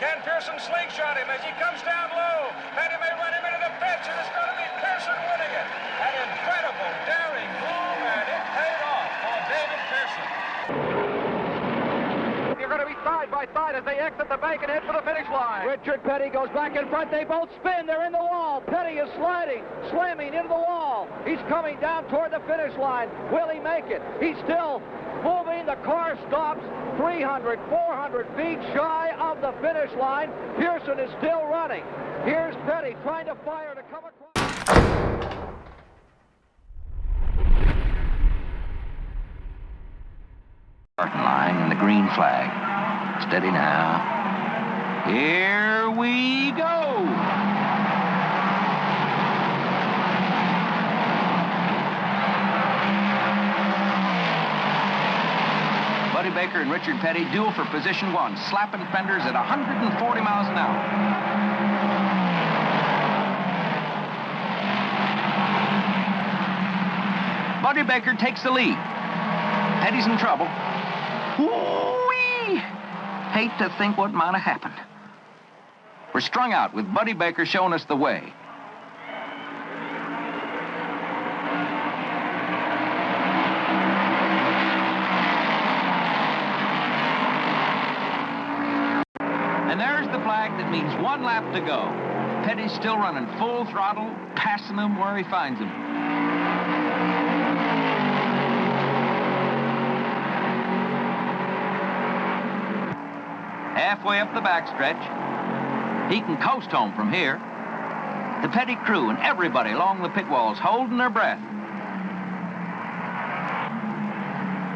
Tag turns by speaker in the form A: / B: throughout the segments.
A: Can Pearson slingshot him as he comes down low? Petty may run him into the fence, and it's going to be Pearson winning it. An incredible, daring move, and it paid off for David Pearson.
B: You're going to be side by side as they exit the bank and head for the finish line. Richard Petty goes back in front. They both spin. They're in the wall. Petty is sliding, slamming into the wall. He's coming down toward the finish line. Will he make it? He's still moving. The car stops 300, 400 feet shy of the finish line. Pearson is still running. Here's Petty trying to fire to come across.
C: Starting line and the green flag. Steady now. Here we go. Buddy Baker and Richard Petty duel for position one, slapping fenders at 140 miles an hour. Buddy Baker takes the lead. Petty's in trouble. Whoo-wee! Hate to think what might have happened. We're strung out with Buddy Baker showing us the way. And there's the flag that means one lap to go. Petty's still running full throttle, passing him where he finds him. Halfway up the backstretch, he can coast home from here. The Petty crew and everybody along the pit walls holding their breath.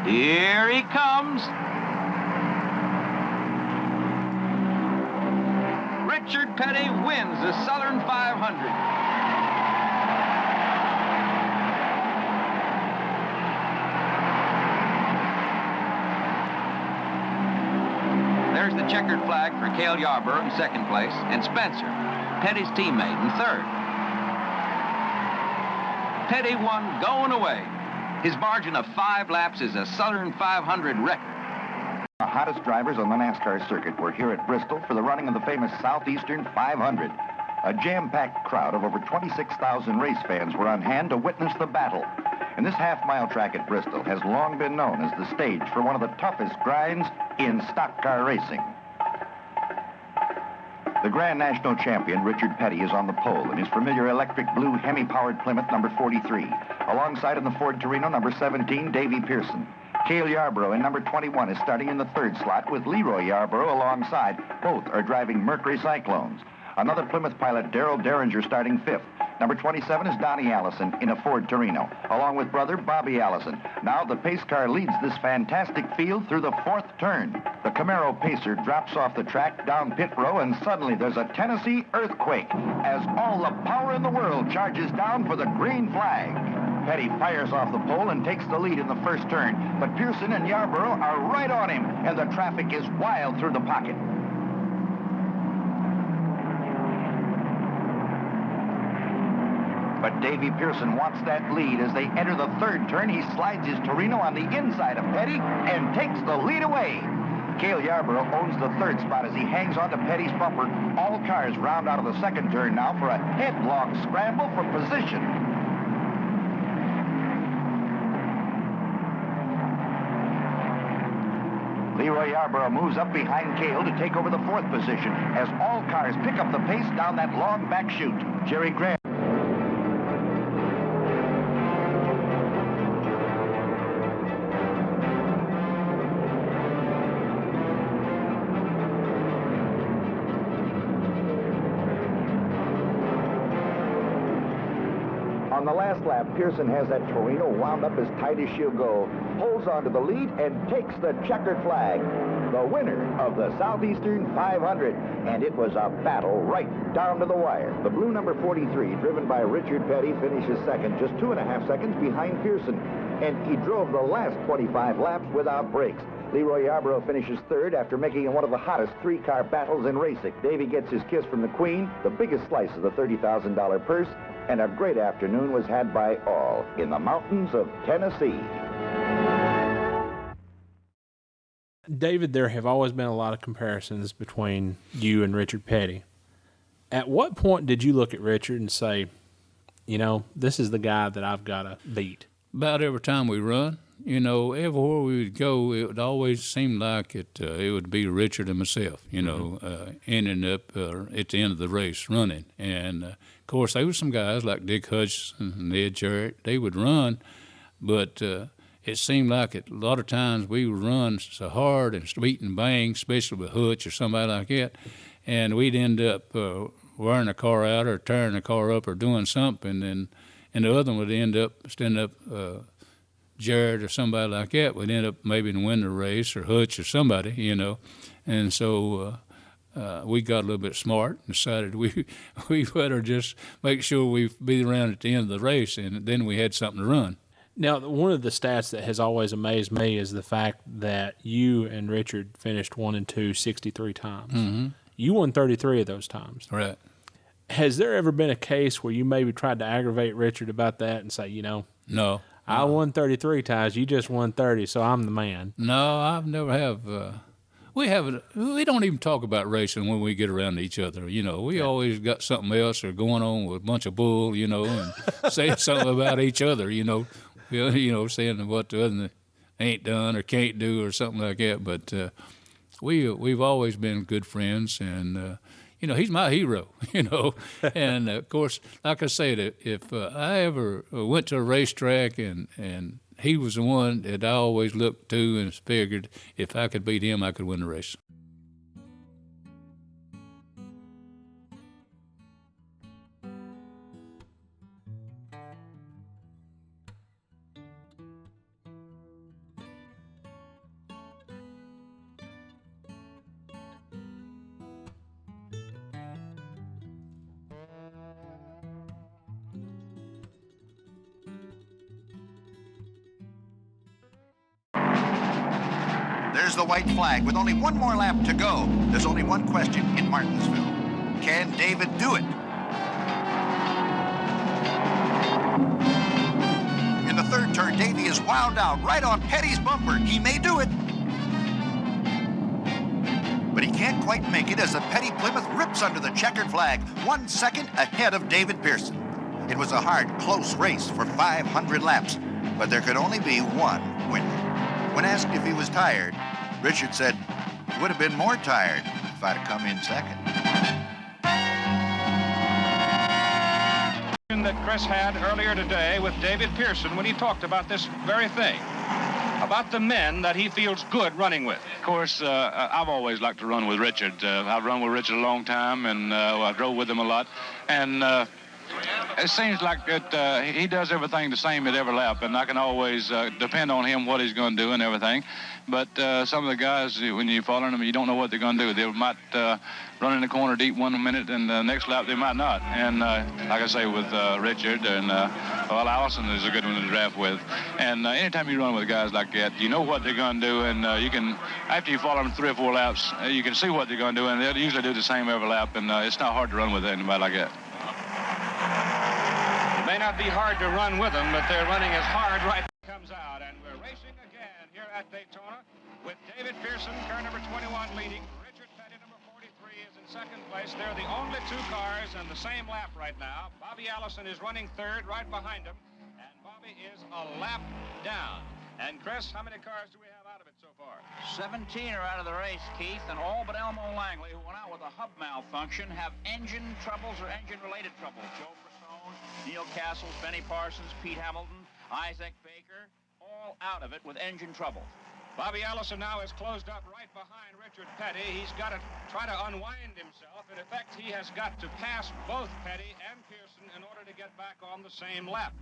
C: Here he comes. Richard Petty wins the Southern 500. There's the checkered flag for Cale Yarborough in second place, and Spencer, Petty's teammate, in third. Petty won going away. His margin of 5 laps is a Southern 500 record.
D: The hottest drivers on the NASCAR circuit were here at Bristol for the running of the famous Southeastern 500. A jam-packed crowd of over 26,000 race fans were on hand to witness the battle. And this half-mile track at Bristol has long been known as the stage for one of the toughest grinds in stock car racing. The Grand National Champion, Richard Petty, is on the pole in his familiar electric blue Hemi-powered Plymouth number 43. Alongside in the Ford Torino number 17, Davy Pearson. Cale Yarborough in number 21 is starting in the third slot with Leroy Yarborough alongside. Both are driving Mercury Cyclones. Another Plymouth pilot, Darrell Derringer, starting fifth. Number 27 is Donnie Allison in a Ford Torino, along with brother Bobby Allison. Now the pace car leads this fantastic field through the fourth turn. The Camaro Pacer drops off the track down pit row, and suddenly there's a Tennessee earthquake as all the power in the world charges down for the green flag. Petty fires off the pole and takes the lead in the first turn, but Pearson and Yarborough are right on him, and the traffic is wild through the pocket. But Davy Pearson wants that lead. As they enter the third turn, he slides his Torino on the inside of Petty and takes the lead away. Cale Yarborough owns the third spot as he hangs on to Petty's bumper. All cars round out of the second turn now for a headlong scramble for position. Leroy Yarborough moves up behind Cale to take over the fourth position as all cars pick up the pace down that long back chute. Jerry Graham. On the last lap, Pearson has that Torino wound up as tight as she'll go, holds onto the lead, and takes the checkered flag. The winner of the Southeastern 500. And it was a battle right down to the wire. The blue number 43, driven by Richard Petty, finishes second, just 2.5 seconds behind Pearson. And he drove the last 25 laps without brakes. Leroy Yarborough finishes third after making it one of the hottest 3-car battles in racing. Davy gets his kiss from the Queen, the biggest slice of the $30,000 purse, and a great afternoon was had by all in the mountains of Tennessee.
E: David, there have always been a lot of comparisons between you and Richard Petty. At what point did you look at Richard and say, you know, this is the guy that I've got to beat?
F: About every time we run. You know, everywhere we would go, it would always seem like it would be Richard and myself, you know, ending up at the end of the race running. And, of course, there were some guys like Dick Hutchinson and Ed Jarrett. They would run, but it seemed like a lot of times we would run so hard and sweet and bang, especially with Hutch or somebody like that, and we'd end up wearing the car out or tearing the car up or doing something, and the other one would end up standing up Jared or somebody like that would end up maybe in winning the race, or Hutch or somebody, you know. And so we got a little bit smart and decided we better just make sure we be around at the end of the race, and then we had something to run.
E: Now, one of the stats that has always amazed me is the fact that you and Richard finished 1 and 2 63 times.
F: Mm-hmm.
E: You won 33 of those times.
F: Right.
E: Has there ever been a case where you maybe tried to aggravate Richard about that and say, you know,
F: No.
E: I won 33 times, you just won 30, so I'm the man?
F: No, I've never have. We don't even talk about racing when we get around each other. You know, we always got something else or going on with a bunch of bull, you know, and saying something about each other, you know, saying what the other ain't done or can't do or something like that. But we've always been good friends, and you know, he's my hero, you know. And, of course, like I said, if I ever went to a racetrack and he was the one that I always looked to and figured if I could beat him, I could win the race.
D: There's the white flag with only one more lap to go. There's only one question in Martinsville. Can David do it? In the third turn, Davey is wound out right on Petty's bumper. He may do it. But he can't quite make it as the Petty Plymouth rips under the checkered flag, 1 second ahead of David Pearson. It was a hard, close race for 500 laps, but there could only be one winner. When asked if he was tired, Richard said, would have been more tired if I'd have come in second.
A: That Chris had earlier today with David Pearson when he talked about this very thing, about the men that he feels good running with.
G: Of course, I've always liked to run with Richard. I've run with Richard a long time, and I drove with him a lot. And it seems like he does everything the same at every lap, and I can always depend on him, what he's going to do and everything. But some of the guys, when you follow them, you don't know what they're going to do. They might run in the corner deep 1 minute, and the next lap they might not. And like I say, with Richard, and well, Allison is a good one to draft with. And anytime you run with guys like that, you know what they're going to do, and you can, after you follow them 3 or 4 laps, you can see what they're going to do, and they'll usually do the same every lap, and it's not hard to run with anybody like that.
A: It may not be hard to run with them, but they're running as hard right comes out. And we're racing again here at Daytona with David Pearson, car number 21, leading. Richard Petty, number 43, is in second place. They're the only 2 cars in the same lap right now. Bobby Allison is running third right behind him, and Bobby is a lap down. And Chris, how many cars do we have out of it so far?
B: 17 are out of the race, Keith, and all but Elmo Langley, who went out with a hub malfunction, have engine troubles or engine-related troubles. Joe Pearson, Neil Castles, Benny Parsons, Pete Hamilton, Isaac Baker, all out of it with engine trouble.
A: Bobby Allison now is closed up right behind Richard Petty. He's got to try to unwind himself. In effect, he has got to pass both Petty and Pearson in order to get back on the same lap.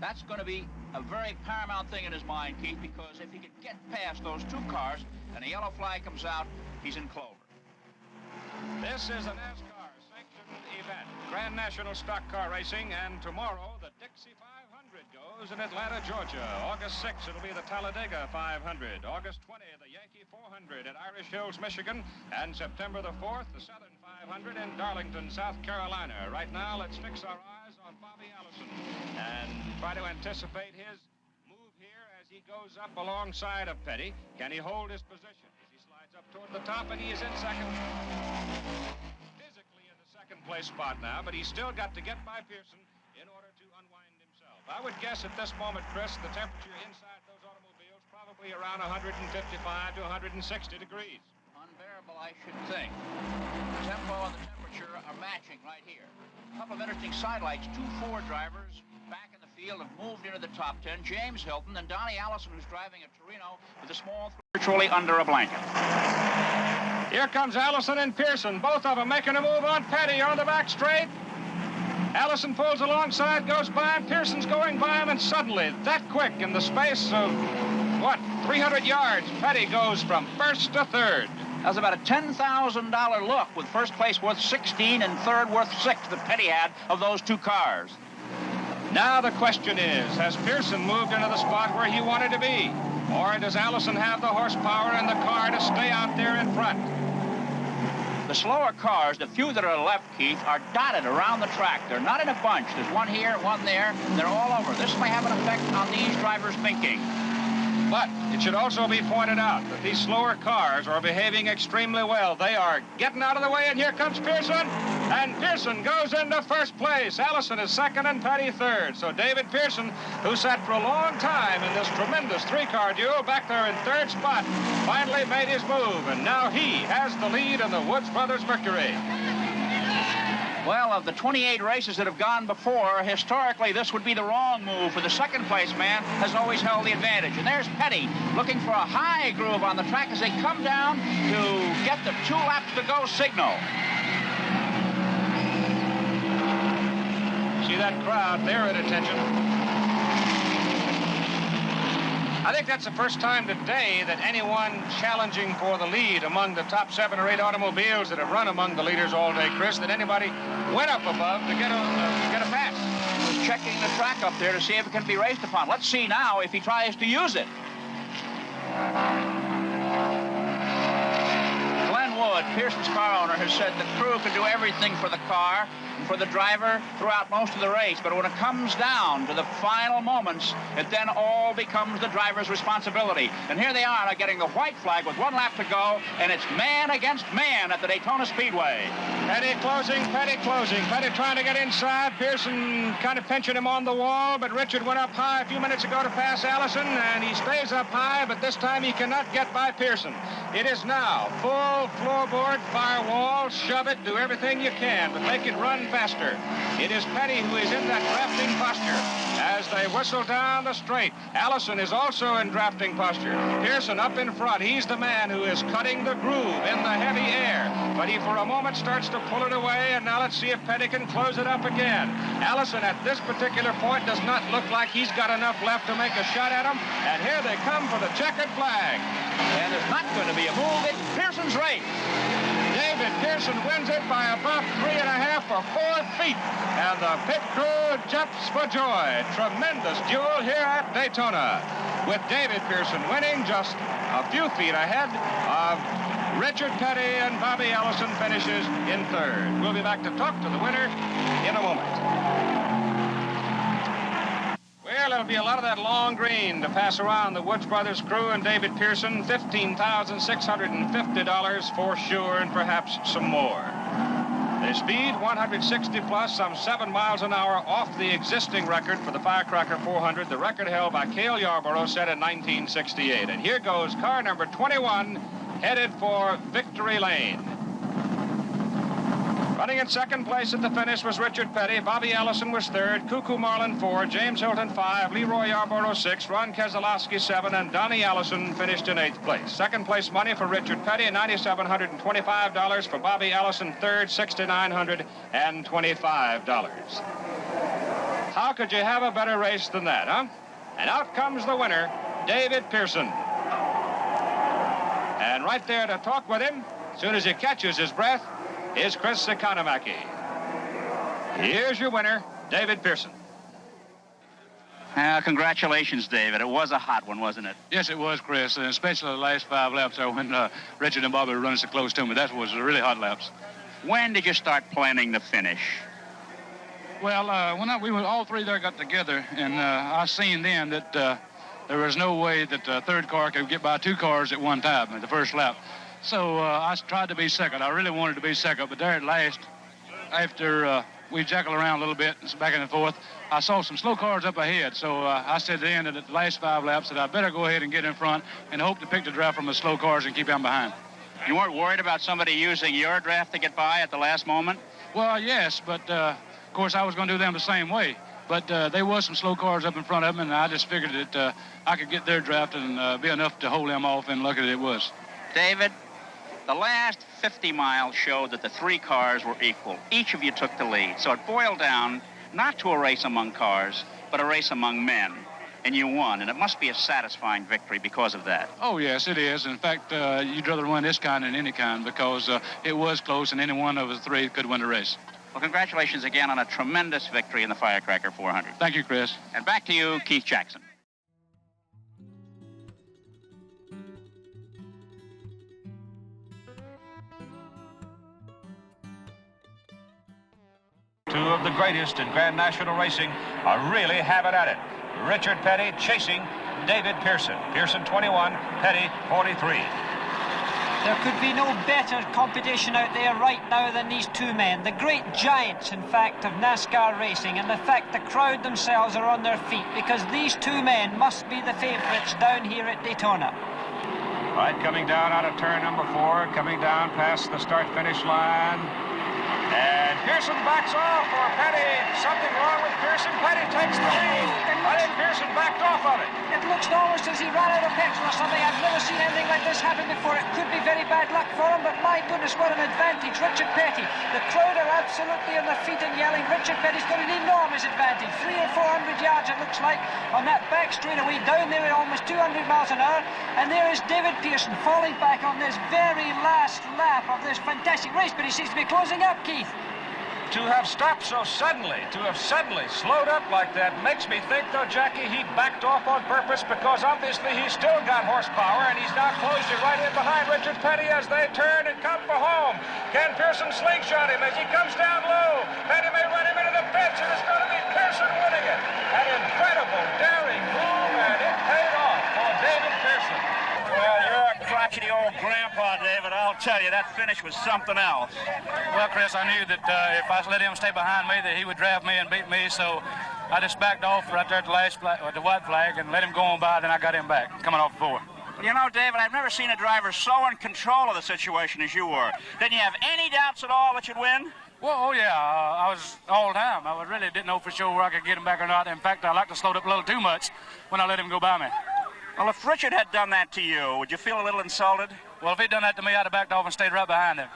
B: That's going to be a very paramount thing in his mind, Keith, because if he could get past those 2 cars and a yellow flag comes out, he's in clover.
A: This is a NASCAR sanctioned event, Grand National Stock Car Racing, and tomorrow the Dixie 500 goes in Atlanta, Georgia. August 6th, it'll be the Talladega 500. August 20, the Yankee 400 at Irish Hills, Michigan. And September the 4th, the Southern 500 in Darlington, South Carolina. Right now, let's fix our eyes on Bobby Allison and try to anticipate his move here as he goes up alongside of Petty. Can he hold his position? up toward the top, and he is in second. Physically in the second place spot now, but he's still got to get by Pearson in order to unwind himself. I would guess at this moment, Chris, the temperature inside those automobiles probably around 155 to 160 degrees.
H: Unbearable, I should think. The tempo and the temperature are matching right here. A couple of interesting sidelights. 2 Ford drivers back in the field have moved into the top 10. James Hilton and Donnie Allison, who's driving a Torino with a small virtually under a blanket.
A: Here comes Allison and Pearson, both of them making a move on Petty on the back straight. Allison pulls alongside, goes by him. Pearson's going by him, and suddenly, that quick, in the space of, 300 yards, Petty goes from first to third.
H: That was about a $10,000 look, with first place worth 16 and third worth 6 that Petty had of those 2 cars.
A: Now the question is, has Pearson moved into the spot where he wanted to be? Or does Allison have the horsepower and the car to stay out there in front?
H: The slower cars, the few that are left, Keith, are dotted around the track. They're not in a bunch. There's one here, one there. They're all over. This may have an effect on these drivers' thinking.
A: But it should also be pointed out that these slower cars are behaving extremely well. They are getting out of the way, and here comes Pearson. And Pearson goes into first place. Allison is second and Petty third. So David Pearson, who sat for a long time in this tremendous 3-car duel back there in third spot, finally made his move. And now he has the lead in the Woods Brothers Mercury.
H: Well, of the 28 races that have gone before, historically, this would be the wrong move, for the second place man has always held the advantage. And there's Petty looking for a high groove on the track as they come down to get the 2 laps to go signal.
A: See that crowd, they're at attention. I think that's the first time today that anyone challenging for the lead among the top 7 or 8 automobiles that have run among the leaders all day, Chris, that anybody went up above to get a pass.
H: He was checking the track up there to see if it can be raced upon. Let's see now if he tries to use it. Glenn Wood, Pearson's car owner, has said the crew can do everything for the car and for the driver throughout most of the race, but when it comes down to the final moments, it then all becomes the driver's responsibility. And here they are getting the white flag with 1 lap to go, and it's man against man at the Daytona Speedway.
A: Petty closing, Petty closing. Petty trying to get inside. Pearson kind of pinching him on the wall, but Richard went up high a few minutes ago to pass Allison, and he stays up high, but this time he cannot get by Pearson. It is now full floorboard, firewall, shove it, do everything you can, but make it run faster. It is Petty who is in that drafting posture as they whistle down the straight. Allison is also in drafting posture. Pearson up in front. He's the man who is cutting the groove in the heavy air, but he for a moment starts to pull it away, and now let's see if Petty can close it up again. Allison at this particular point does not look like he's got enough left to make a shot at him, and here they come for the checkered flag.
H: And there's not going to be a move. It's Pearson's race.
A: David Pearson wins it by about 3.5 or 4 feet, and the pit crew jumps for joy. Tremendous duel here at Daytona, with David Pearson winning just a few feet ahead of Richard Petty, and Bobby Allison finishes in third. We'll be back to talk to the winner in a moment. Well, it'll be a lot of that long green to pass around the Woods Brothers crew and David Pearson. $15,650 for sure, and perhaps some more. Their speed, 160 plus, some 7 miles an hour off the existing record for the Firecracker 400, the record held by Cale Yarborough, set in 1968. And here goes car number 21, headed for Victory Lane. Running in second place at the finish was Richard Petty. Bobby Allison was third. Cuckoo Marlin 4. James Hilton 5. Leroy Yarborough 6. Ron Keselowski 7. And Donnie Allison finished in 8th place. Second place money for Richard Petty, $9,725. For Bobby Allison, third, $6,925. How could you have a better race than that, huh? And out comes the winner, David Pearson. And right there to talk with him, as soon as he catches his breath, is Chris Economaki. Here's your winner, David Pearson.
H: Congratulations, David. It was a hot one, wasn't it?
G: Yes, it was, Chris, and especially the last 5 laps there when Richard and Bobby were running so close to me. That was really hot laps.
H: When did you start planning the finish?
G: Well, we were all 3 there got together, and I seen then that there was no way that the third car could get by 2 cars at one time at the first lap. So I tried to be second. I really wanted to be second, but there at last, after we jackled around a little bit, back and forth, I saw some slow cars up ahead. So I said at the end of the last 5 laps that I better go ahead and get in front and hope to pick the draft from the slow cars and keep them behind.
H: You weren't worried about somebody using your draft to get by at the last moment?
G: Well, yes, but of course I was going to do them the same way. But there was some slow cars up in front of them, and I just figured that I could get their draft and be enough to hold them off, and luckily it was.
H: David, the last 50 miles showed that the 3 cars were equal. Each of you took the lead. So it boiled down not to a race among cars, but a race among men. And you won, and it must be a satisfying victory because of that.
G: Oh, yes, it is. In fact, you'd rather win this kind than any kind because it was close, and any one of the 3 could win the race.
H: Well, congratulations again on a tremendous victory in the Firecracker 400.
G: Thank you, Chris.
H: And back to you, Keith Jackson.
A: Two of the greatest in Grand National racing are really having at it. Richard Petty chasing David Pearson. Pearson 21, Petty 43.
I: There could be no better competition out there right now than these two men, the great giants, in fact, of NASCAR racing, and the fact the crowd themselves are on their feet, because these two men must be the favourites down here at Daytona.
A: Right, coming down out of turn number 4, coming down past the start-finish line. And Pearson backs off for Petty. Something wrong with Pearson. Petty takes the lead. I think Pearson backed off of it.
I: It looks almost as he ran out of petrol or something. I've never seen anything like this happen before. It could be very bad luck for him, but my goodness, what an advantage. Richard Petty. The crowd are absolutely on their feet and yelling. Richard Petty's got an enormous advantage. 300 or 400 yards, it looks like, on that back straightaway down there at almost 200 miles an hour. And there is David Pearson falling back on this very last lap of this fantastic race, but he seems to be closing up, Keith.
A: To have stopped so suddenly, to have suddenly slowed up like that, makes me think, though, Jackie, he backed off on purpose because obviously he's still got horsepower and he's now closed it right in behind Richard Petty as they turn and come for home. Can Pearson slingshot him as he comes down low? Petty may run him into the fence, and it's going to be Pearson winning it. An incredible, daring move, and it paid off for David Pearson.
H: Well, you're a crotchety old grandpa, David. I'll tell you, that finish was something else.
G: Well, Chris, I knew that if I let him stay behind me, that he would draft me and beat me, so I just backed off right there at the last the white flag and let him go on by, then I got him back, coming off before.
H: Well, you know, David, I've never seen a driver so in control of the situation as you were. Didn't you have any doubts at all that you'd win?
G: Well, oh, yeah, I was all the time. I really didn't know for sure where I could get him back or not. In fact, I like to slow it up a little too much when I let him go by me.
H: Well, if Richard had done that to you, would you feel a little insulted?
G: Well, if he'd done that to me, I'd have backed off and stayed right behind him.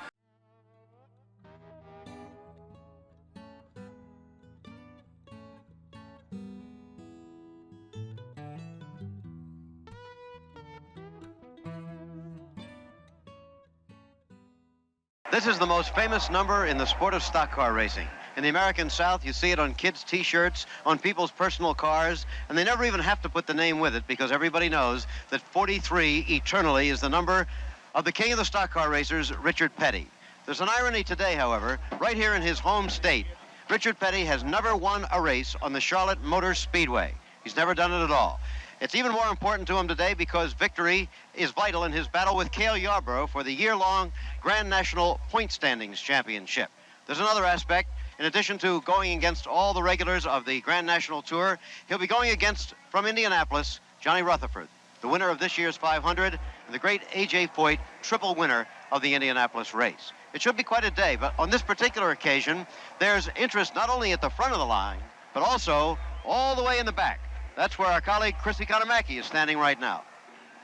J: This is the most famous number in the sport of stock car racing. In the American South, you see it on kids' T-shirts, on people's personal cars, and they never even have to put the name with it because everybody knows that 43 eternally is the number of the king of the stock car racers, Richard Petty. There's an irony today, however. Right here in his home state, Richard Petty has never won a race on the Charlotte Motor Speedway. He's never done it at all. It's even more important to him today because victory is vital in his battle with Cale Yarborough for the year-long Grand National Point Standings Championship. There's another aspect. In addition to going against all the regulars of the Grand National Tour, he'll be going against, from Indianapolis, Johnny Rutherford, the winner of this year's 500, and the great A.J. Foyt, triple winner of the Indianapolis race. It should be quite a day, but on this particular occasion, there's interest not only at the front of the line, but also all the way in the back. That's where our colleague Chris Economaki is standing right now.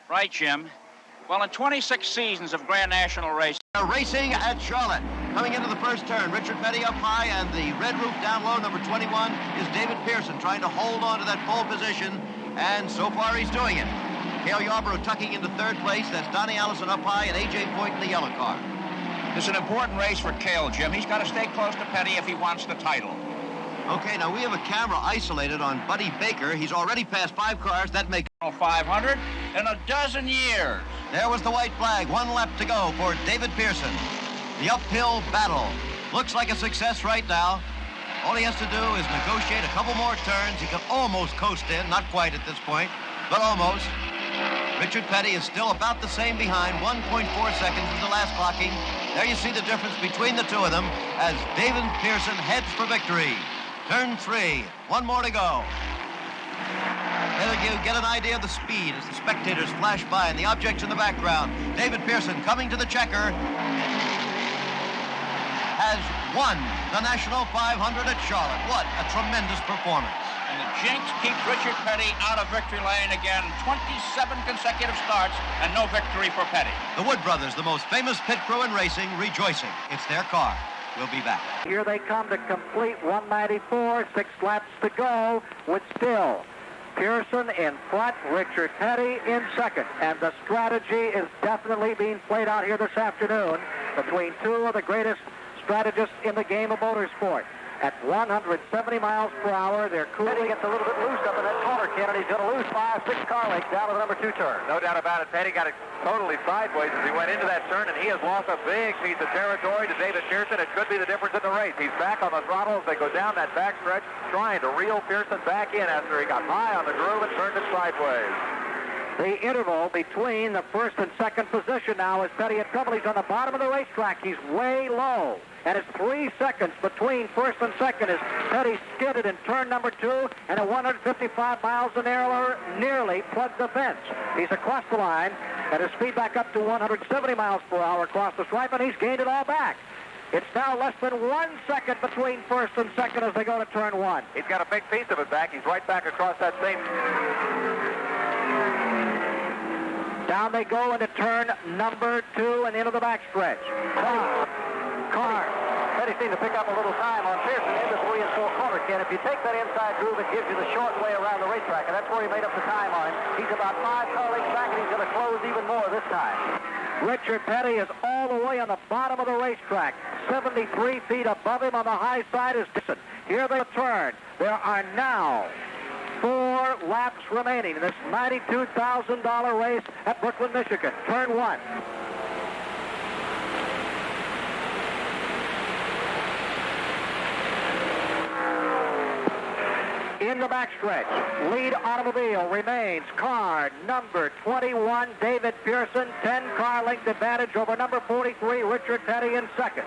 H: Right, Jim. Well, in 26 seasons of Grand National racing.
J: Racing at Charlotte. Coming into the first turn, Richard Petty up high, and the red roof down low, number 21, is David Pearson trying to hold on to that pole position, and so far he's doing it. Cale Yarborough tucking into third place. That's Donnie Allison up high, and A.J. Foyt in the yellow car.
H: It's an important race for Cale, Jim. He's got to stay close to Petty if he wants the title.
J: Okay, now we have a camera isolated on Buddy Baker. He's already passed 5 cars. That makes
H: 500 in a dozen years.
J: There was the white flag. 1 lap to go for David Pearson. The uphill battle. Looks like a success right now. All he has to do is negotiate a couple more turns. He can almost coast in. Not quite at this point, but almost. Richard Petty is still about the same behind, 1.4 seconds is the last clocking. There you see the difference between the two of them as David Pearson heads for victory. Turn 3, one more to go. There you get an idea of the speed as the spectators flash by and the objects in the background. David Pearson coming to the checker has won the National 500 at Charlotte. What a tremendous performance.
H: And the jinx keeps Richard Petty out of victory lane again. 27 consecutive starts and no victory for Petty.
J: The Wood brothers, the most famous pit crew in racing, rejoicing. It's their car. We'll be back.
B: Here they come to complete 194, 6 laps to go with still Pearson in front, Richard Petty in second. And the strategy is definitely being played out here this afternoon between two of the greatest strategists in the game of motorsport. At 170 miles per hour, they're cooling.
K: Petty gets a little bit loose up in that corner, Ken, and he's going to lose 5-6 car lengths down to the number 2 turn.
B: No doubt about it. Petty got it totally sideways as he went into that turn, and he has lost a big piece of territory to David Pearson. It could be the difference in the race. He's back on the throttle as they go down that backstretch, trying to reel Pearson back in after he got high on the groove and turned it sideways. The interval between the first and second position now is Petty had trouble. He's on the bottom of the racetrack. He's way low. And it's 3 seconds between first and second as Petty skidded in turn number 2 and at 155 miles an hour nearly plugged the fence. He's across the line and his speed back up to 170 miles per hour across the stripe, and he's gained it all back. It's now less than 1 second between first and second as they go to turn 1. He's got a big piece of it back. He's right back across that same... Down they go into turn number 2 and into the backstretch. Car.
K: Petty seemed to pick up a little time on Pearson in the 3 and 4 corner, Ken. If you take that inside groove, it gives you the short way around the racetrack, and that's where he made up the time on him. He's about 5 car lengths back, and he's going to close even more this time.
B: Richard Petty is all the way on the bottom of the racetrack. 73 feet above him on the high side is Pearson. Here they turn. There are now 4 laps remaining in this $92,000 race at Brooklyn, Michigan. Turn 1. In the backstretch, lead automobile remains car number 21, David Pearson, 10 car length advantage over number 43, Richard Petty in second.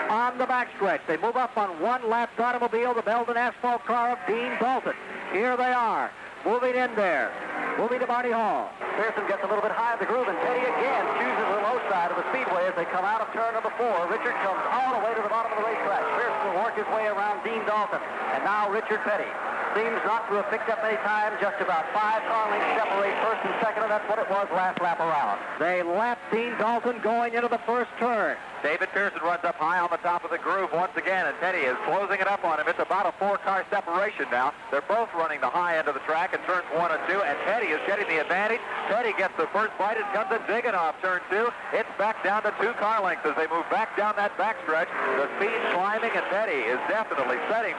B: On the backstretch, they move up on 1 lapped automobile, the Belden asphalt car of Dean Dalton. Here they are, moving in there, moving to Barney Hall.
K: Pearson gets a little bit high of the groove, and Petty again chooses the low side of the speedway as they come out of turn number 4. Richard comes all the way to the bottom of the racetrack. Pearson will work his way around Dean Dalton, and now Richard Petty seems not to have picked up any time, just about 5 car lengths separate first and second, and that's what it was last lap around.
B: They lap Dean Dalton going into the first turn.
K: David Pearson runs up high on the top of the groove once again, and Petty is closing it up on him. It's about a 4-car separation now. They're both running the high end of the track in turns 1 and 2, and Petty is getting the advantage. Petty gets the first bite. It comes in big enough. Turn 2. It's back down to 2 car lengths as they move back down that backstretch. The speed climbing, and Petty is definitely setting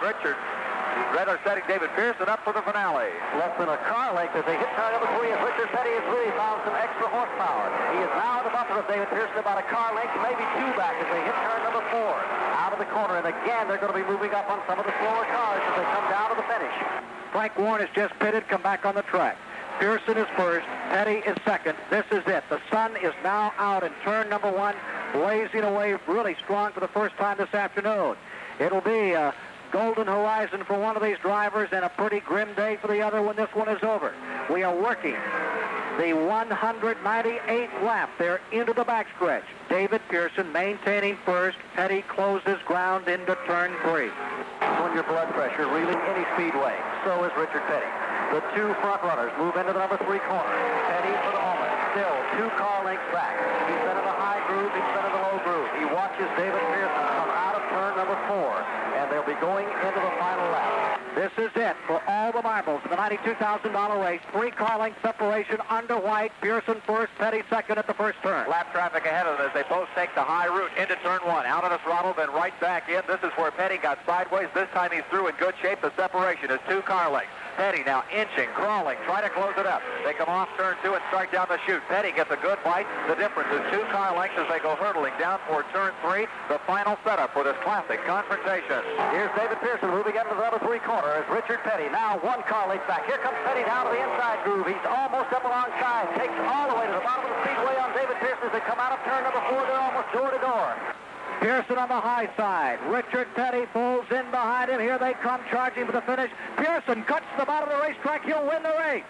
K: David Pearson up for the finale.
B: Less than a car length as they hit turn number 3 as Richard Petty has really found some extra horsepower. He is now in the buffer of David Pearson about a car length, maybe 2 back as they hit turn number 4. Out of the corner, and again they're going to be moving up on some of the slower cars as they come down to the finish. Frank Warren has just pitted, come back on the track. Pearson is first, Petty is second. This is it. The sun is now out in turn number 1, blazing away really strong for the first time this afternoon. It'll be a golden horizon for one of these drivers and a pretty grim day for the other when this one is over. We are working the 198th lap. They're into the backstretch. David Pearson maintaining first. Petty closes ground into turn 3.
K: On your blood pressure, reeling any speedway. So is Richard Petty. The 2 front runners move into the number 3 corner. Petty, for the moment, still 2 car lengths back. He's been in the high groove. He's been in the low groove. He watches David Pearson come out of turn number 4, and they'll be going into the final lap.
B: This is it for all the marbles in the $92,000 race. 3 car length separation under white. Pearson first, Petty second at the first turn.
K: Lap traffic ahead of them as they both take the high route into turn 1. Out of the throttle, then right back in. This is where Petty got sideways. This time he's through in good shape. The separation is 2 car lengths. Petty now inching, crawling, trying to close it up. They come off turn 2 and start down the chute. Petty gets a good bite. The difference is 2 car lengths as they go hurtling down toward turn 3, the final setup for this classic confrontation. Here's David Pearson moving into the number 3 corner as Richard Petty now 1 car length back. Here comes Petty down to the inside groove. He's almost up alongside. Takes all the way to the bottom of the speedway on David Pearson as they come out of turn number 4. They're almost door to door. Pearson on the high side. Richard Petty pulls in behind him. Here they come charging for the finish. Pearson cuts to the bottom of the racetrack. He'll win the race.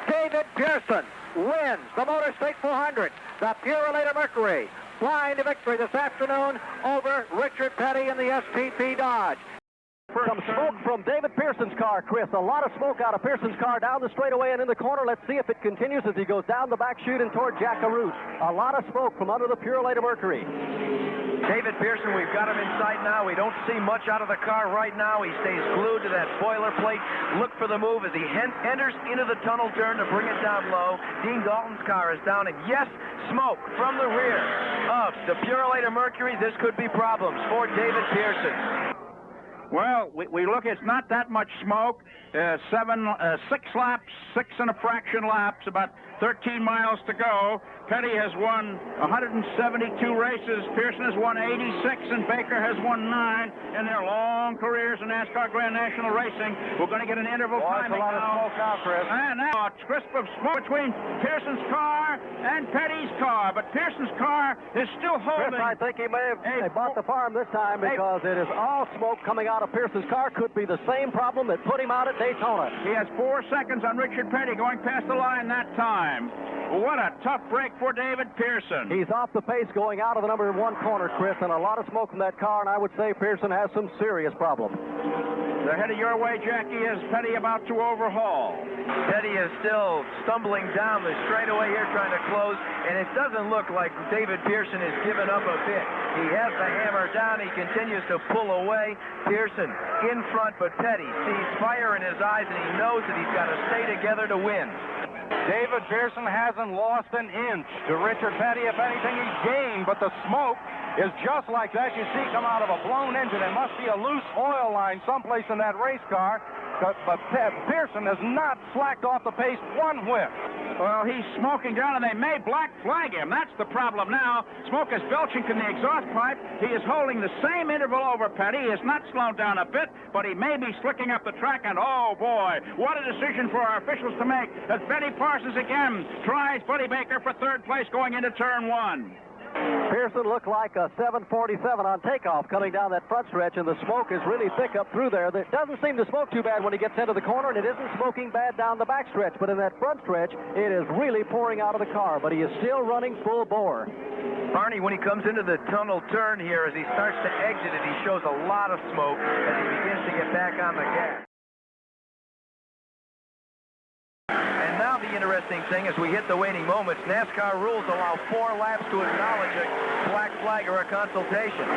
K: David Pearson wins the Motor State 400. The Purolator Mercury flying to victory this afternoon over Richard Petty in the STP Dodge. Some smoke from David Pearson's car, Chris. A lot of smoke out of Pearson's car down the straightaway and in the corner. Let's see if it continues as he goes down the back chute and toward Jackaroos. A lot of smoke from under the Purolator Mercury.
L: David Pearson, we've got him in sight now. We don't see much out of the car right now. He stays glued to that boilerplate. Look for the move as he enters into the tunnel turn to bring it down low. Dean Dalton's car is down, and yes, smoke from the rear of the Purolator Mercury. This could be problems for David Pearson.
H: Well, we look, it's not that much smoke. 6 laps, 6 and a fraction laps, about 13 miles to go. Petty has won 172 races. Pearson has won 86, and Baker has won 9 in their long careers in NASCAR Grand National Racing. We're going to get an interval timing now.
K: That's a lot of smoke out, Chris.
H: And now a crisp of smoke between Pearson's car and Petty's car, but Pearson's car is still holding.
B: Chris, I think he may have bought the farm this time because it is all smoke coming out of Pearson's car. Could be the same problem that put him out at Daytona.
H: He has 4 seconds on Richard Petty going past the line that time. What a tough break for David Pearson.
B: He's off the pace going out of the number 1 corner, Chris, and a lot of smoke from that car, and I would say Pearson has some serious problems.
H: They're headed your way, Jackie. Is Petty about to overhaul?
L: Petty is still stumbling down the straightaway here trying to close, and it doesn't look like David Pearson has given up a bit. He has the hammer down. He continues to pull away. Pearson in front, but Petty sees fire in his eyes, and he knows that he's got to stay together to win.
K: David Pearson hasn't lost an inch to Richard Petty. If anything, he's gained, but the smoke is just like that you see come out of a blown engine. It must be a loose oil line someplace in that race car, but Pearson has not slacked off the pace one whiff.
H: Well, he's smoking down, and they may black flag him. That's the problem now. Smoke is belching from the exhaust pipe. He is holding the same interval over Petty. He has not slowed down a bit, but he may be slicking up the track, and oh, boy, what a decision for our officials to make as Petty Parsons again tries Buddy Baker for 3rd place going into turn 1.
B: Pearson looked like a 747 on takeoff coming down that front stretch, and the smoke is really thick up through there. It doesn't seem to smoke too bad when he gets into the corner, and it isn't smoking bad down the back stretch, but in that front stretch, it is really pouring out of the car, but he is still running full bore.
L: Barney, when he comes into the tunnel turn here, as he starts to exit it, he shows a lot of smoke as he begins to get back on the gas. And now the interesting thing, as we hit the waning moments, NASCAR rules allow 4 laps to acknowledge a black flag or a consultation.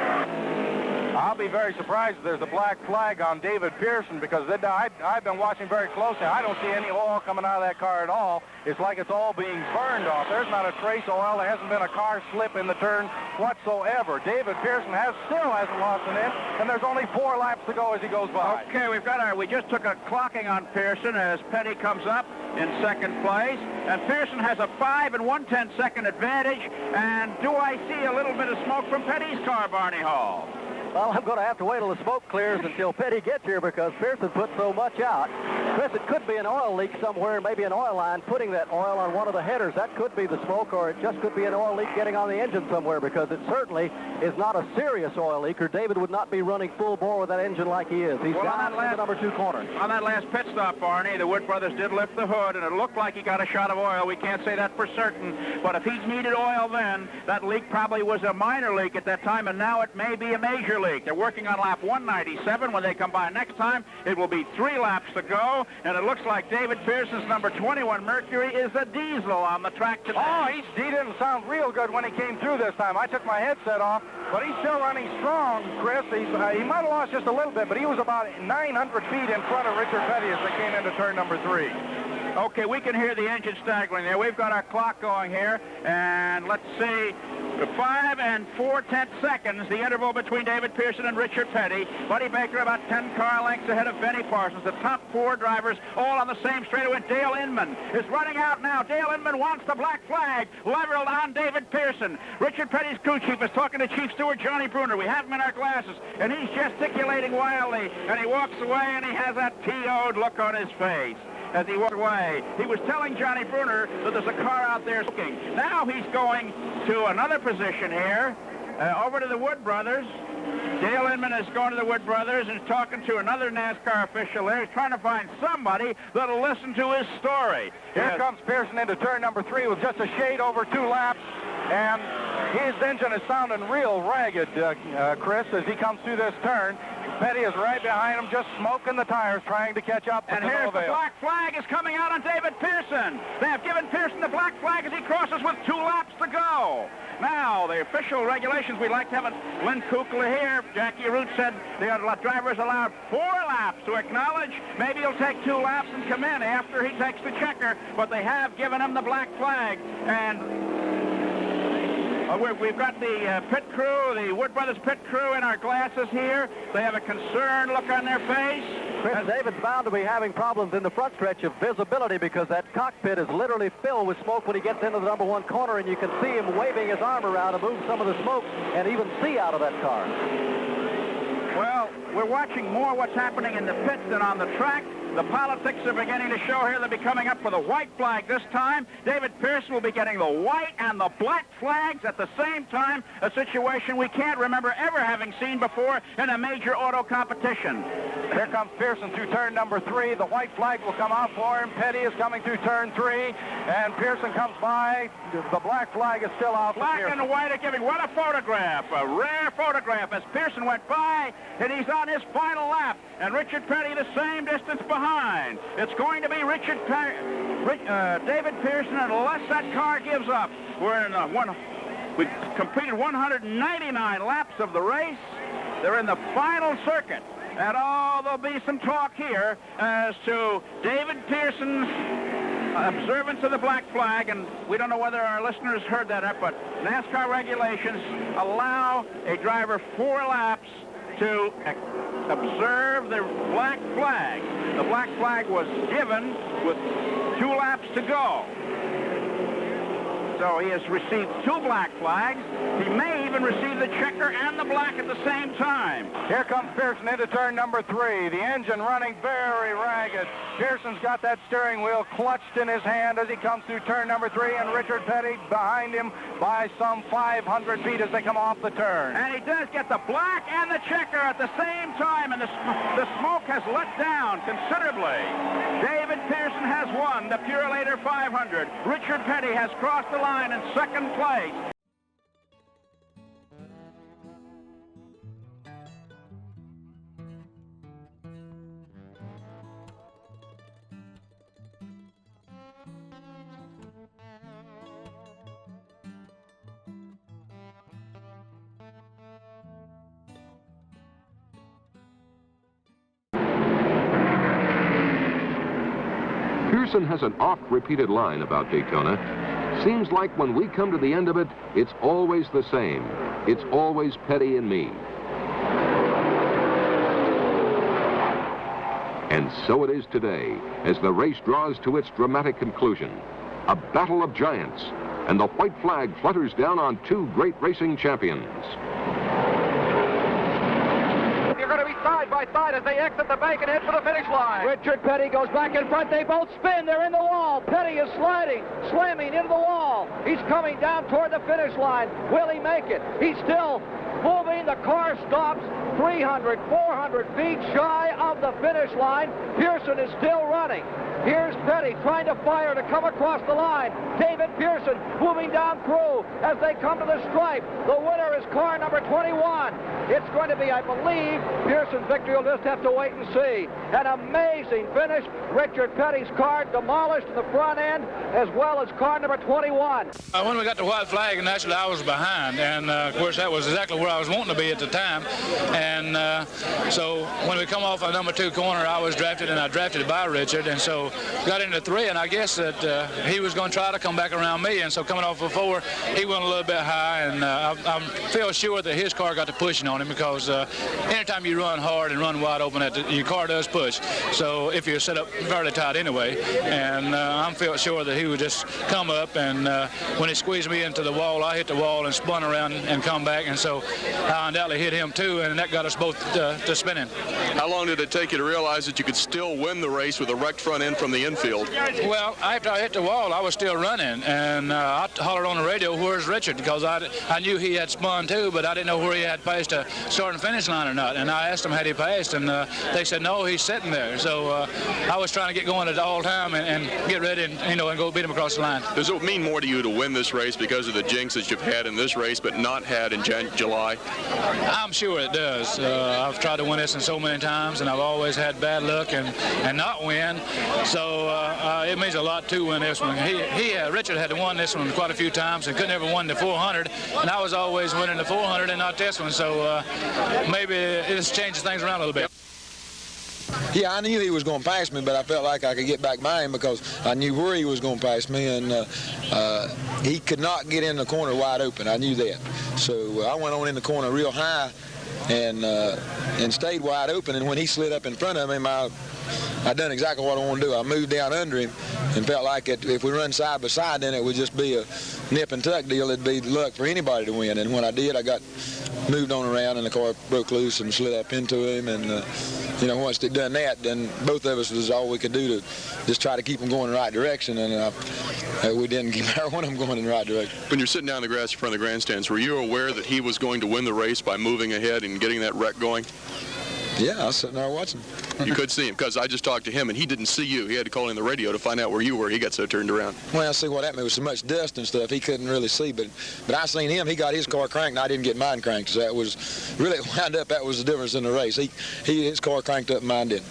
K: I'll be very surprised if there's a black flag on David Pearson because I've been watching very closely. I don't see any oil coming out of that car at all. It's like it's all being burned off. There's not a trace of oil. There hasn't been a car slip in the turn whatsoever. David Pearson still hasn't lost an inch, and there's only 4 laps to go as he goes by.
H: Okay, we just took a clocking on Pearson as Petty comes up in 2nd place, and Pearson has a 5 1/10 second advantage. And do I see a little bit of smoke from Petty's car, Barney Hall?
B: Well, I'm going to have to wait till the smoke clears until Petty gets here because Pearson put so much out. Chris, it could be an oil leak somewhere, maybe an oil line putting that oil on one of the headers. That could be the smoke, or it just could be an oil leak getting on the engine somewhere because it certainly is not a serious oil leak, or David would not be running full bore with that engine like he is. He's down in the number 2 corner.
H: On that last pit stop, Barney, the Wood brothers did lift the hood, and it looked like he got a shot of oil. We can't say that for certain, but if he needed oil then, that leak probably was a minor leak at that time, and now it may be a major leak. They're working on lap 197. When they come by next time, it will be 3 laps to go, and it looks like David Pearson's number 21 Mercury is a diesel on the track today.
K: Oh, he didn't sound real good when he came through this time. I took my headset off, but he's still running strong, Chris. He might have lost just a little bit, but he was about 900 feet in front of Richard Petty as they came into turn number 3.
H: Okay, we can hear the engine staggering there. We've got our clock going here, and let's see. 5 4/10 seconds, the interval between David Pearson and Richard Petty. Buddy Baker about 10 car lengths ahead of Benny Parsons. The top 4 drivers all on the same straightaway. Dale Inman is running out now. Dale Inman wants the black flag leveled on David Pearson. Richard Petty's crew chief is talking to Chief Steward Johnny Bruner. We have him in our glasses, and he's gesticulating wildly, and he walks away, and he has that TO'd look on his face as he walked away. He was telling Johnny Bruner that there's a car out there smoking. Now he's going to another position here, over to the Wood Brothers. Dale Inman is going to the Wood Brothers and talking to another NASCAR official there. He's trying to find somebody that'll listen to his story.
M: Here comes Pearson into turn number 3 with just a shade over 2 laps. And his engine is sounding real ragged, Chris, as he comes through this turn. Petty is right behind him, just smoking the tires, trying to catch up.
H: And here's the black flag is coming out on David Pearson. They have given Pearson the black flag as he crosses with 2 laps to go. Now, the official regulations, we'd like to have Lynn Kukla here. Jackie Root said the drivers allowed 4 laps to acknowledge. Maybe he'll take 2 laps and come in after he takes the checker, but they have given him the black flag. And we've got the pit crew, the Wood Brothers pit crew in our glasses here. They have a concerned look on their face.
B: Chris, David's bound to be having problems in the front stretch of visibility because that cockpit is literally filled with smoke when he gets into the number 1 corner, and you can see him waving his arm around to move some of the smoke and even see out of that car.
H: Well, we're watching more what's happening in the pits than on the track. The politics are beginning to show here. They'll be coming up with a white flag this time. David Pearson will be getting the white and the black flags at the same time, a situation we can't remember ever having seen before in a major auto competition.
M: Here comes Pearson through turn number 3. The white flag will come out for him. Petty is coming through turn 3, and Pearson comes by. The black flag is still out for
H: Black
M: Pearson.
H: and white are giving what a photograph, a rare photograph as Pearson went by, and he's on his final lap, and Richard Petty the same distance behind. It's going to be David Pearson unless that car gives up. We're in we completed 199 laps of the race. They're in the final circuit. And there'll be some talk here as to David Pearson's observance of the black flag, and we don't know whether our listeners heard that up, but NASCAR regulations allow a driver 4 laps to observe the black flag. The black flag was given with 2 laps to go. So he has received 2 black flags. He may even receive the checker and the black at the same time.
M: Here comes Pearson into turn number 3. The engine running very ragged. Pearson's got that steering wheel clutched in his hand as he comes through turn number 3, and Richard Petty behind him by some 500 feet as they come off the turn.
H: And he does get the black and the checker at the same time, and the smoke has let down considerably. David Pearson has won the Purolator 500. Richard Petty has crossed the line in second place.
N: Pearson has an oft-repeated line about Daytona. Seems like when we come to the end of it, it's always the same. It's always Petty and me. And so it is today, as the race draws to its dramatic conclusion. A battle of giants, and the white flag flutters down on 2 great racing champions.
B: You're going to be side by side as they exit the bank and head for the finish line. Richard Petty goes back in front. They both spin. They're in the wall. Petty is slamming into the wall. He's coming down toward the finish line. Will he make it? He's still moving. The car stops 300, 400 feet shy of the finish line. Pearson is still running. Here's Petty trying to fire to come across the line. David Pearson moving down through as they come to the stripe. The winner is car number 21. It's going to be, I believe, Pearson's victory. We'll just have to wait and see. An amazing finish. Richard Petty's car demolished in the front end, as well as car number 21.
G: When we got the white flag, naturally I was behind, and of course that was exactly where I was wanting to be at the time. And so when we come off a number 2 corner, I was drafted, and I drafted by Richard. And so got into 3, and I guess that he was going to try to come back around me. And so coming off of 4, he went a little bit high, and I feel sure that his car got the pushing on him, because anytime you run hard and run wide open, your car does push. So if you're set up fairly tight anyway, and I'm felt sure that he would just come up, and when he squeezed me into the wall, I hit the wall and spun around and come back, and so I undoubtedly hit him too, and that got us both to spinning.
O: How long did it take you to realize that you could still win the race with a wrecked front end from the infield?
G: Well, after I hit the wall, I was still running, and I hollered on the radio, "Where's Richard?" Because I knew he had spun too, but I didn't know where he had passed a start and finish line or not. And I asked him had he passed, and they said no, he's sitting there. So I was trying to get going at all time and get ready and go beat him across the line.
O: Does it mean more to you to win this race because of the jinx that you've had in this race but not had in July?
G: I'm sure it does. I've tried to win this so many times, and I've always had bad luck and not win. So it means a lot to win this one. Richard had won this one quite a few times and couldn't ever win the 400, and I was always winning the 400 and not this one. So maybe it just changes things around a little bit.
P: Yeah, I knew he was going to pass me, but I felt like I could get back by him because I knew where he was going to pass me, and he could not get in the corner wide open. I knew that. So I went on in the corner real high and stayed wide open, and when he slid up in front of him, I done exactly what I want to do. I moved down under him and felt like if we run side by side, then it would just be a nip and tuck deal. It'd be luck for anybody to win. And when I did, I got moved on around, and the car broke loose and slid up into him. And, once they'd done that, then both of us was all we could do to just try to keep them going in the right direction. And we didn't keep either one of them going in the right direction.
O: When you're sitting down in the grass in front of the grandstands, were you aware that he was going to win the race by moving ahead and getting that wreck going?
P: Yeah, I was sitting there watching.
O: You could see him, because I just talked to him, and he didn't see you. He had to call in the radio to find out where you were. He got so turned around.
P: Well, see what happened. There was so much dust and stuff, he couldn't really see. But I seen him. He got his car cranked, and I didn't get mine cranked. So that was really wound up. That was the difference in the race. His car cranked up, and mine didn't.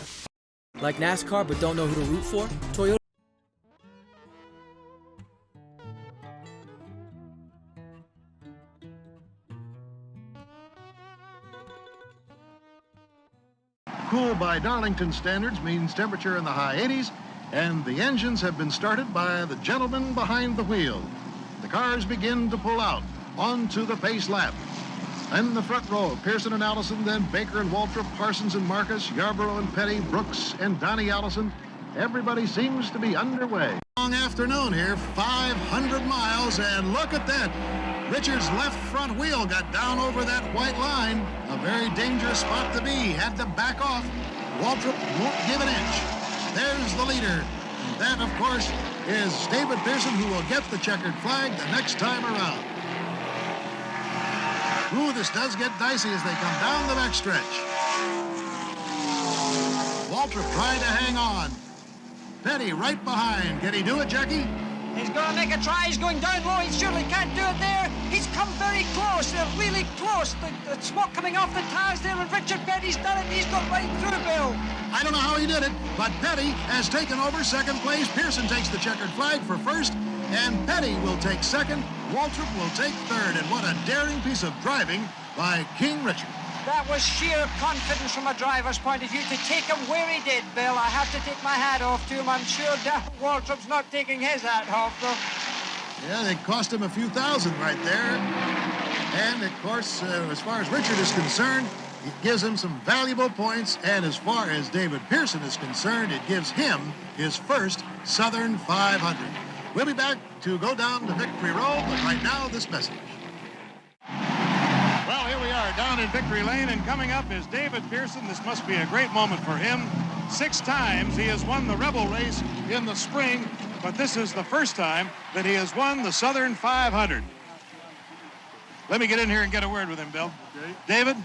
Q: Like NASCAR, but don't know who to root for? Toyota.
R: Cool by Darlington standards means temperature in the high 80s, and the engines have been started by the gentleman behind the wheel. The cars begin to pull out onto the pace lap. In the front row, Pearson and Allison, then Baker and Waltrip, Parsons and Marcus, Yarborough and Petty, Brooks and Donnie Allison. Everybody seems to be underway. Long afternoon here, 500 miles, and look at that. Richard's left front wheel got down over that white line. A very dangerous spot to be. Had to back off. Waltrip won't give an inch. There's the leader. And that, of course, is David Pearson, who will get the checkered flag the next time around. Ooh, this does get dicey as they come down the backstretch. Waltrip trying to hang on. Petty right behind. Can he do it, Jackie?
I: He's going to make a try. He's going down low. He surely can't do it there. He's come very close. They're really close. The smoke coming off the tires there, and Richard Petty's done it. He's got right through, Bill.
R: I don't know how he did it, but Petty has taken over second place. Pearson takes the checkered flag for first, and Petty will take second. Waltrip will take third, and what a daring piece of driving by King Richard.
I: That was sheer confidence from a driver's point of view to take him where he did, Bill. I have to take my hat off to him. I'm sure Waltrip's not taking his hat off, though.
R: Yeah, they cost him a few thousand right there. And, of course, as far as Richard is concerned, it gives him some valuable points. And as far as David Pearson is concerned, it gives him his first Southern 500. We'll be back to go down to Victory Road, but right now, this message.
M: Well, here we are down in Victory Lane, and coming up is David Pearson. This must be a great moment for him. 6 times he has won the Rebel race in the spring, but this is the first time that he has won the Southern 500. Let me get in here and get a word with him, Bill. Okay. David,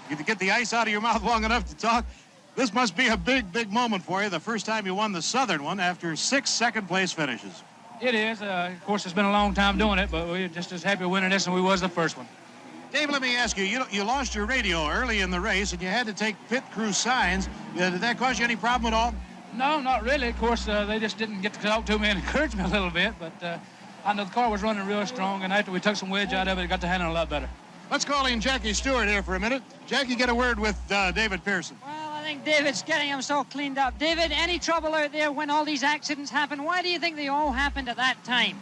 M: you get the ice out of your mouth long enough to talk. This must be a big, big moment for you, the first time you won the Southern one after 6 second-place finishes.
S: It is. Of course, it's been a long time doing it, but we're just as happy winning this as we was the first one.
M: Dave, let me ask you, you lost your radio early in the race, and you had to take pit crew signs. Did that cause you any problem at all?
S: No, not really. Of course, they just didn't get to talk to me and encourage me a little bit, but I know the car was running real strong, and after we took some wedge out of it, it got to handle a lot better.
R: Let's call in Jackie Stewart here for a minute. Jackie, get a word with David Pearson.
I: Well, I think David's getting him so cleaned up. David, any trouble out there when all these accidents happen? Why do you think they all happened at that time?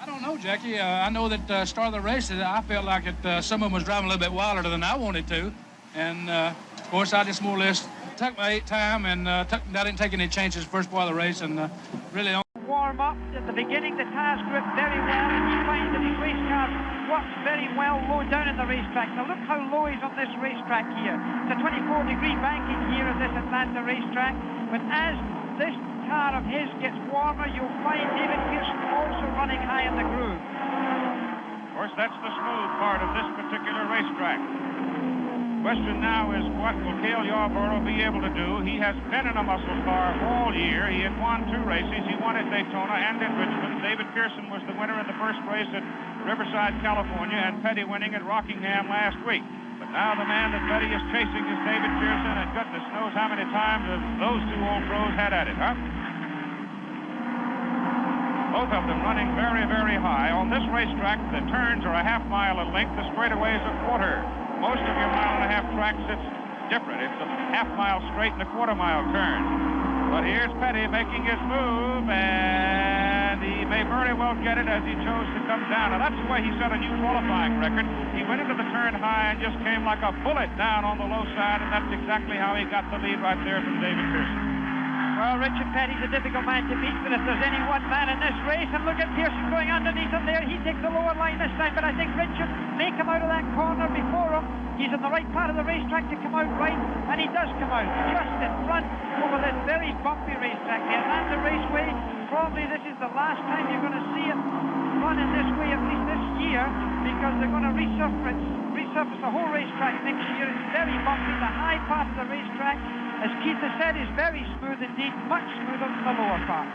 S: I don't know, Jackie. I know that start of the race, I felt like some of them was driving a little bit wilder than I wanted to. And, of course, I just more or less took my time, and I didn't take any chances first part of the race, and really
I: warm up at the beginning. The tires grip very well, and you find that his race car works very well low down in the racetrack. Now look how low he's on this racetrack here. It's a 24-degree banking here at this Atlanta racetrack, but as this car of his gets warmer, you'll find David Pearson also running high in the groove.
A: Of course, that's the smooth part of this particular racetrack. Question now is, what will Cale Yarborough be able to do? He has been in a muscle car all year. He had won 2 races. He won at Daytona and at Richmond. David Pearson was the winner in the first race at Riverside, California, and Petty winning at Rockingham last week. But now the man that Petty is chasing is David Pearson, and goodness knows how many times those 2 old pros had at it, huh? Both of them running very, very high. On this racetrack, the turns are a half mile in length. The straightaway is a quarter. Most of your mile-and-a-half tracks, it's different. It's a half mile straight and a quarter-mile turn. But here's Petty making his move, and he may very well get it as he chose to come down. Now, that's the way he set a new qualifying record. He went into the turn high and just came like a bullet down on the low side, and that's exactly how he got the lead right there from David Pearson.
I: Well, Richard Petty's a difficult man to beat, but if there's any one man in this race, and look at Pearson going underneath him there, he takes the lower line this time, but I think Richard may come out of that corner before him. He's in the right part of the racetrack to come out right, and he does come out just in front over this very bumpy racetrack. The Atlanta Raceway, probably this is the last time you're going to see it run in this way, at least this year, because they're going to resurface the whole racetrack next year. It's very bumpy. The high part of the racetrack, as Keith has said, is very smooth indeed, much smoother than the lower part.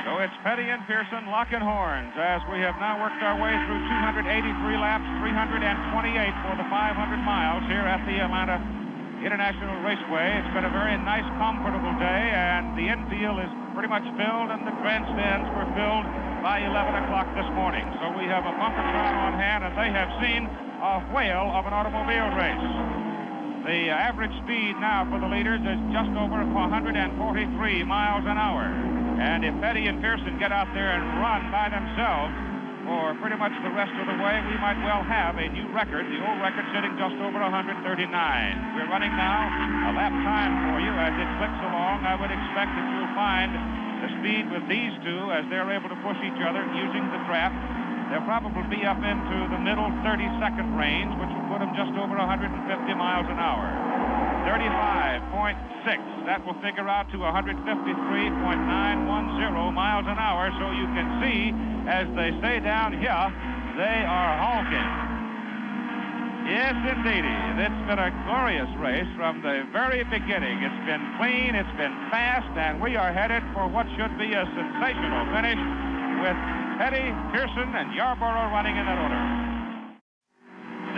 A: So it's Petty and Pearson locking horns as we have now worked our way through 283 laps, 328 for the 500 miles here at the Atlanta International Raceway. It's been a very nice, comfortable day, and the infield is pretty much filled, and the grandstands were filled by 11 o'clock this morning. So we have a bumper crowd on hand, and they have seen a whale of an automobile race. The average speed now for the leaders is just over 143 miles an hour. And if Petty and Pearson get out there and run by themselves for pretty much the rest of the way, we might well have a new record, the old record sitting just over 139. We're running now a lap time for you as it clicks along. I would expect that you'll find the speed with these 2 as they're able to push each other using the trap. They'll probably be up into the middle 30-second range, which will put them just over 150 miles an hour. 35.6. That will figure out to 153.910 miles an hour. So you can see, as they say down here, they are honking. Yes, indeedy. It's been a glorious race from the very beginning. It's been clean, it's been fast, and we are headed for what should be a sensational finish with Petty, Pearson, and Yarborough running in that order.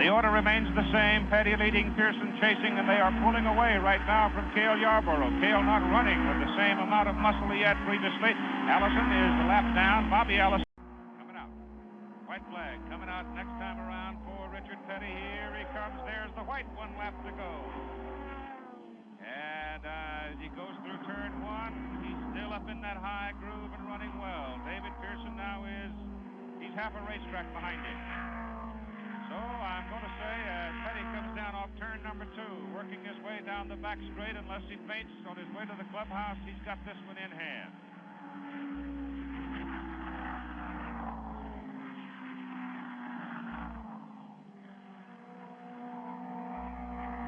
A: The order remains the same. Petty leading, Pearson chasing, and they are pulling away right now from Cale Yarborough. Cale not running with the same amount of muscle he had previously. Allison is the lap down. Bobby Allison coming out. White flag coming out next time around for Richard Petty. Here he comes. There's the white, 1 lap to go. And as he goes through turn 1, he's still up in that high groove and running well. David Pearson now he's half a racetrack behind him. So I'm going to say as Petty comes down off turn number 2, working his way down the back straight, unless he faints on his way to the clubhouse, he's got this one in hand.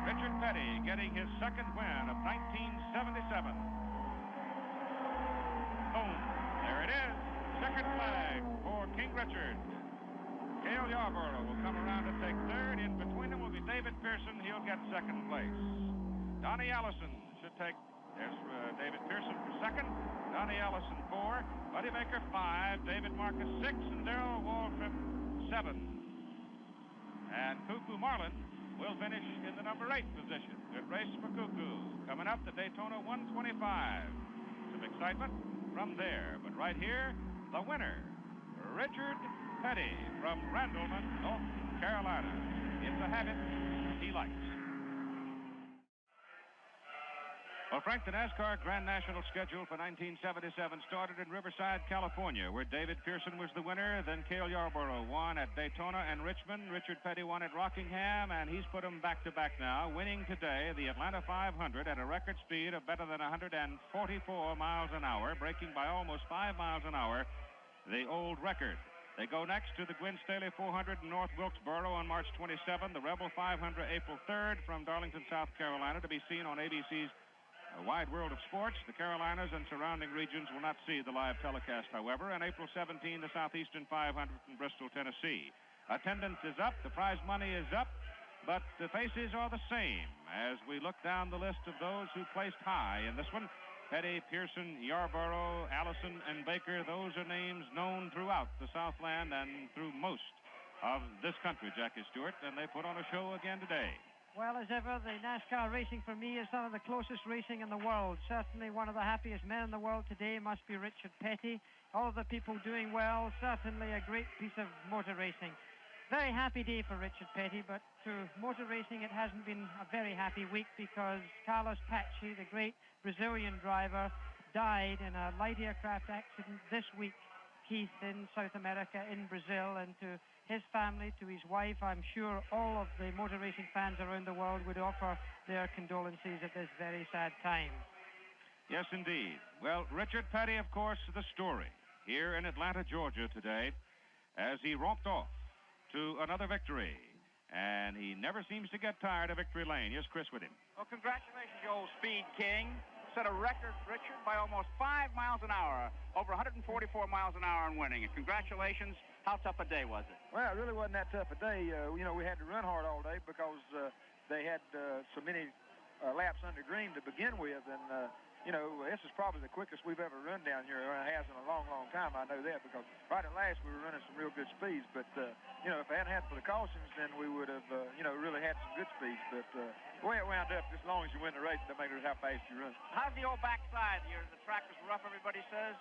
A: Richard Petty getting his second win of 1977. Boom. There it is. Second flag for King Richard. Cale Yarborough will come around to take 3rd. In between them will be David Pearson. He'll get 2nd place. Donnie Allison should take, there's David Pearson for 2nd. Donnie Allison 4. Buddy Baker 5. David Marcus 6. And Darrell Waltrip 7. And Cuckoo Marlin will finish in the number 8 position. Good race for Cuckoo. Coming up, the Daytona 125. Some excitement from there. But right here, the winner, Richard Petty from Randleman, North Carolina. It's a habit he likes. Well, Frank, the NASCAR Grand National schedule for 1977 started in Riverside, California, where David Pearson was the winner. Then Cale Yarborough won at Daytona and Richmond. Richard Petty won at Rockingham, and he's put them back-to-back now, winning today the Atlanta 500 at a record speed of better than 144 miles an hour, breaking by almost 5 miles an hour the old record. They go next to the Gwen Staley 400 in North Wilkesboro on March 27, the Rebel 500 April 3rd from Darlington, South Carolina, to be seen on ABC's A Wide World of Sports. The Carolinas and surrounding regions will not see the live telecast, however. And April 17, the Southeastern 500 in Bristol, Tennessee. Attendance is up, the prize money is up, but the faces are the same as we look down the list of those who placed high in this one. Petty, Pearson, Yarborough, Allison, and Baker. Those are names known throughout the Southland and through most of this country, Jackie Stewart, and they put on a show again today.
I: Well, as ever, the NASCAR racing for me is some of the closest racing in the world. Certainly one of the happiest men in the world today must be Richard Petty. All of the people doing well, certainly a great piece of motor racing. Very happy day for Richard Petty, but to motor racing it hasn't been a very happy week because Carlos Paci, the great Brazilian driver, died in a light aircraft accident this week, Keith, in South America, in Brazil, and to his family, to his wife, I'm sure all of the motor racing fans around the world would offer their condolences at this very sad time.
A: Yes, indeed. Well, Richard Petty, of course, the story here in Atlanta, Georgia today, as he romped off to another victory. And he never seems to get tired of victory lane. Here's Chris with him.
H: Well, congratulations, you old Speed King. Set a record, Richard, by almost 5 miles an hour, over 144 miles an hour in winning. And congratulations. How tough a day was it?
L: Well, it really wasn't that tough a day. We had to run hard all day because they had so many laps under green to begin with. And, this is probably the quickest we've ever run down here. It has in a long, long time. I know that because right at last we were running some real good speeds. But, if it hadn't had for the cautions, then we would have, really had some good speeds. But the way it wound up, as long as you win the race, it doesn't matter how fast you run.
H: How's the old backside? The track was rough, everybody says.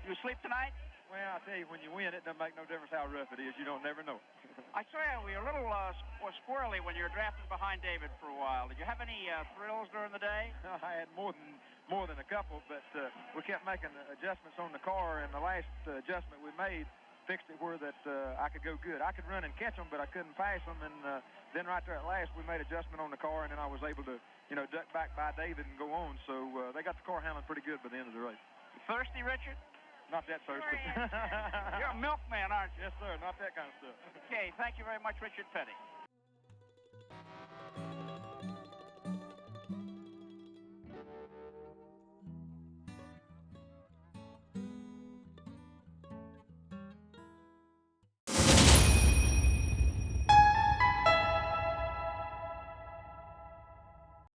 H: You asleep tonight?
L: Well, I tell you, when you win, it doesn't make no difference how rough it is. You don't never know.
H: I swear, we were a little squirrely when you were drafting behind David for a while. Did you have any thrills during the day?
L: I had more than a couple, but we kept making adjustments on the car, and the last adjustment we made fixed it where that I could go good. I could run and catch them, but I couldn't pass them, and then right there at last we made adjustment on the car, and then I was able to, duck back by David and go on. So they got the car handling pretty good by the end of the race.
H: You thirsty, Richard?
L: Not that thirsty.
H: You're a milkman, aren't you?
L: Yes, sir. Not that kind of stuff.
H: Okay, thank you very much, Richard Petty.